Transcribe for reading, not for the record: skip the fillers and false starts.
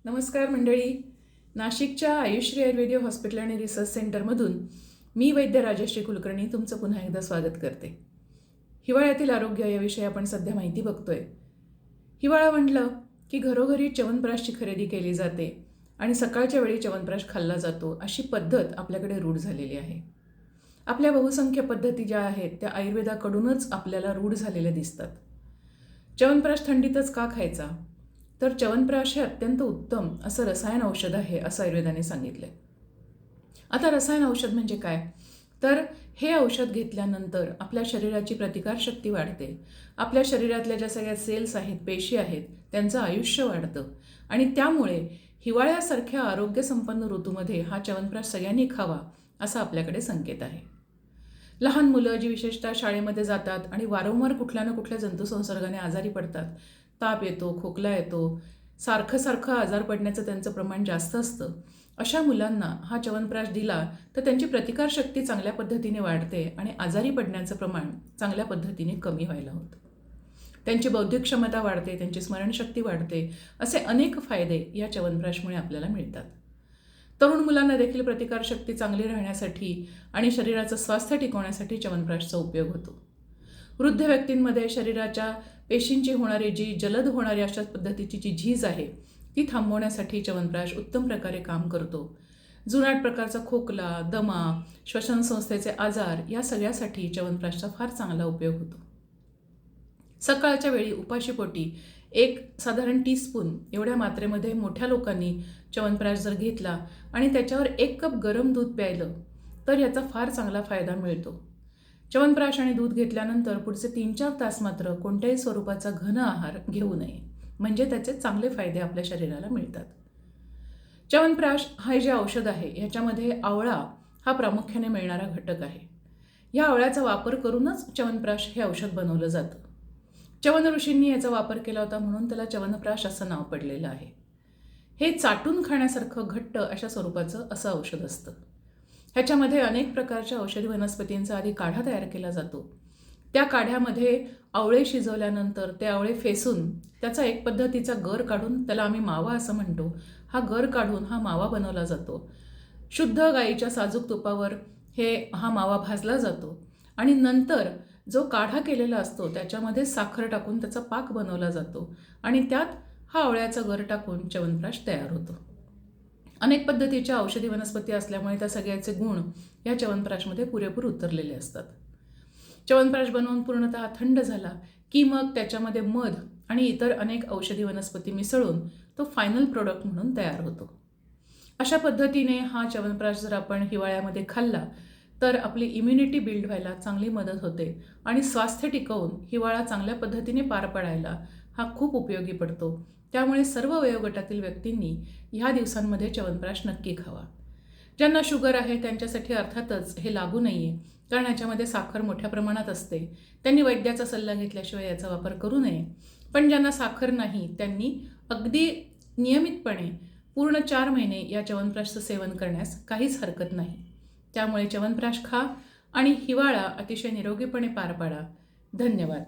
नमस्कार मंडळी. नाशिकच्या आयुश्री आयुर्वेदिक हॉस्पिटल आणि रिसर्च सेंटरमधून मी वैद्य राजश्री कुलकर्णी तुमचं पुन्हा एकदा स्वागत करते. हिवाळ्यातील आरोग्य याविषयी आपण सध्या माहिती बघतोय. हिवाळा म्हटलं की घरोघरी च्यवनप्राशची खरेदी केली जाते आणि सकाळच्या वेळी च्यवनप्राश खाल्ला जातो, अशी पद्धत आपल्याकडे रूढ झालेली आहे. आपल्या बहुसंख्य पद्धती ज्या आहेत त्या आयुर्वेदाकडूनच आपल्याला रूढ झालेल्या दिसतात. च्यवनप्राश थंडीतच का खायचा? तर च्यवनप्राश हे अत्यंत उत्तम असं रसायन औषध आहे असं आयुर्वेदाने सांगितलंय. आता रसायन औषध म्हणजे काय? तर हे औषध घेतल्यानंतर आपल्या शरीराची प्रतिकारशक्ती वाढते. आपल्या शरीरातल्या ज्या सगळ्या सेल्स आहेत, पेशी आहेत, त्यांचं आयुष्य वाढतं आणि त्यामुळे हिवाळ्यासारख्या आरोग्यसंपन्न ऋतूमध्ये हा च्यवनप्राश सगळ्यांनी खावा असा आपल्याकडे संकेत आहे. लहान मुलं जी विशेषतः शाळेमध्ये जातात आणि वारंवार कुठल्या ना कुठल्या जंतुसंसर्गाने आजारी पडतात, ताप येतो, खोकला येतो, सारखं आजार पडण्याचं त्यांचं प्रमाण जास्त असतं, अशा मुलांना हा च्यवनप्राश दिला तर त्यांची प्रतिकारशक्ती चांगल्या पद्धतीने वाढते आणि आजारी पडण्याचं प्रमाण चांगल्या पद्धतीने कमी व्हायला होतं. त्यांची बौद्धिक क्षमता वाढते, त्यांची स्मरणशक्ती वाढते, असे अनेक फायदे या च्यवनप्राशमुळे आपल्याला मिळतात. तरुण मुलांना देखील प्रतिकारशक्ती चांगली राहण्यासाठी आणि शरीराचं स्वास्थ्य टिकवण्यासाठी च्यवनप्राशचा उपयोग होतो. वृद्ध व्यक्तींमध्ये शरीराच्या पेशींची होणारी जी जलद होणारी अशा पद्धतीची जी झीज आहे ती थांबवण्यासाठी च्यवनप्राश उत्तम प्रकारे काम करतो. जुनाट प्रकारचा खोकला, दमा, श्वसनसंस्थेचे आजार या सगळ्यासाठी च्यवनप्राशचा फार चांगला उपयोग होतो. सकाळच्या वेळी उपाशीपोटी एक साधारण टीस्पून एवढ्या मात्रेमध्ये मोठ्या लोकांनी च्यवनप्राश जर घेतला आणि त्याच्यावर 1 कप गरम दूध प्यायलं तर याचा फार चांगला फायदा मिळतो. च्यवनप्राश आणि दूध घेतल्यानंतर पुढचे 3-4 तास मात्र कोणत्याही स्वरूपाचा घन आहार घेऊ नये, म्हणजे त्याचे चांगले फायदे आपल्या शरीराला मिळतात. च्यवनप्राश हे जे औषध आहे ह्याच्यामध्ये आवळा हा प्रामुख्याने मिळणारा घटक आहे. या आवळ्याचा वापर करूनच च्यवनप्राश हे औषध बनवलं जातं. च्यवन ऋषींनी याचा वापर केला होता म्हणून त्याला च्यवनप्राश असं नाव पडलेलं आहे. हे चाटून खाण्यासारखं घट्ट अशा स्वरूपाचं असं औषध असतं. ह्याच्यामध्ये अनेक प्रकारच्या औषधी वनस्पतींचा आधी काढा तयार केला जातो. त्या काढ्यामध्ये आवळे शिजवल्यानंतर ते आवळे फेसून त्याचा एक पद्धतीचा गर काढून, त्याला आम्ही मावा असं म्हणतो, हा गर काढून हा मावा बनवला जातो. शुद्ध गाईच्या साजूक तुपावर हा मावा भाजला जातो आणि नंतर जो काढा केलेला असतो त्याच्यामध्ये साखर टाकून त्याचा पाक बनवला जातो आणि त्यात हा आवळ्याचा गर टाकून च्यवनप्राश तयार होतो. अनेक पद्धतीच्या औषधी वनस्पती असल्यामुळे त्या सगळ्याचे गुण या च्यवनप्राशमध्ये पुरेपूर उतरलेले असतात. च्यवनप्राश बनवून पूर्णतः थंड झाला की मग त्याच्यामध्ये मध आणि इतर अनेक औषधी वनस्पती मिसळून तो फायनल प्रोडक्ट म्हणून तयार होतो. अशा पद्धतीने हा च्यवनप्राश जर आपण हिवाळ्यामध्ये खाल्ला तर आपली इम्युनिटी बिल्ड व्हायला चांगली मदत होते आणि स्वास्थ्य टिकवून हिवाळा चांगल्या पद्धतीने पार पाडायला हा खूप उपयोगी पडतो. त्यामुळे सर्व वयोगटातील व्यक्तींनी ह्या दिवसांमध्ये च्यवनप्राश नक्की खावा. ज्यांना शुगर आहे त्यांच्यासाठी अर्थातच हे लागू नाही आहे, कारण याच्यामध्ये साखर मोठ्या प्रमाणात असते. त्यांनी वैद्याचा सल्ला घेतल्याशिवाय याचा वापर करू नये. पण ज्यांना साखर नाही त्यांनी अगदी नियमितपणे पूर्ण 4 महिने या च्यवनप्राशचं सेवन करण्यास काहीच हरकत नाही. त्यामुळे च्यवनप्राश खा आणि हिवाळा अतिशय निरोगीपणे पार पाडा. धन्यवाद.